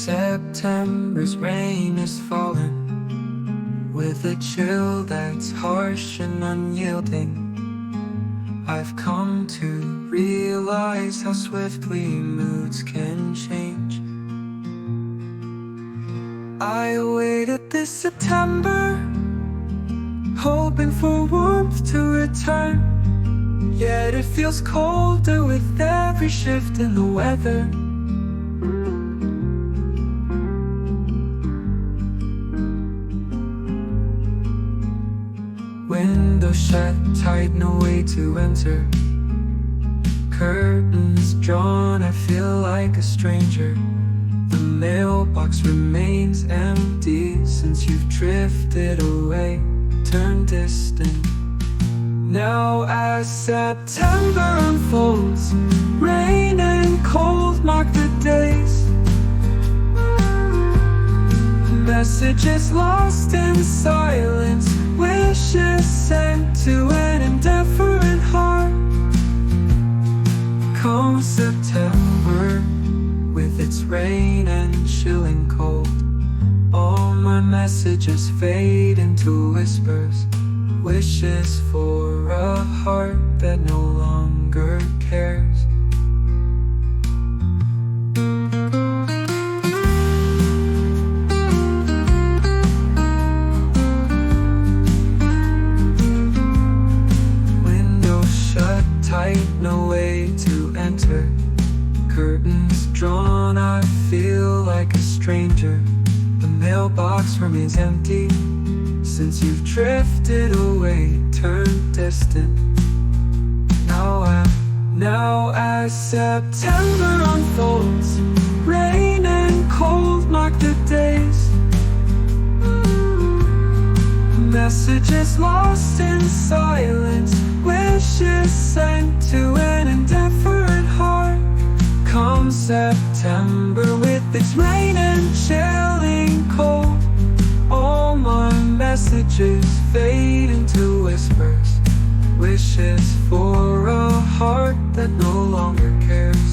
September's rain is falling with a chill that's harsh and unyielding. I've come to realize how swiftly moods can change. I awaited this September, hoping for warmth to return. Yet it feels colder with every shift in the weather. Windows shut tight, no way to enter. Curtains drawn, I feel like a stranger. The mailbox remains empty since you've drifted away, turned distant. Now as September unfolds, rain and cold mark the days. Messages lost in silence, wishes sent to an indifferent heart. Come September, with its rain and chilling cold, all my messages fade into whispers, wishes for a heart that no longer cares. No way to enter. Curtains drawn, I feel like a stranger. The mailbox remains empty since you've drifted away, turned distant. Now as September unfolds, rain and cold mark the days. Messages lost in silence, wishes sent to an indifferent heart. Come September with its rain and chilling cold, all my messages fade into whispers, wishes for a heart that no longer cares.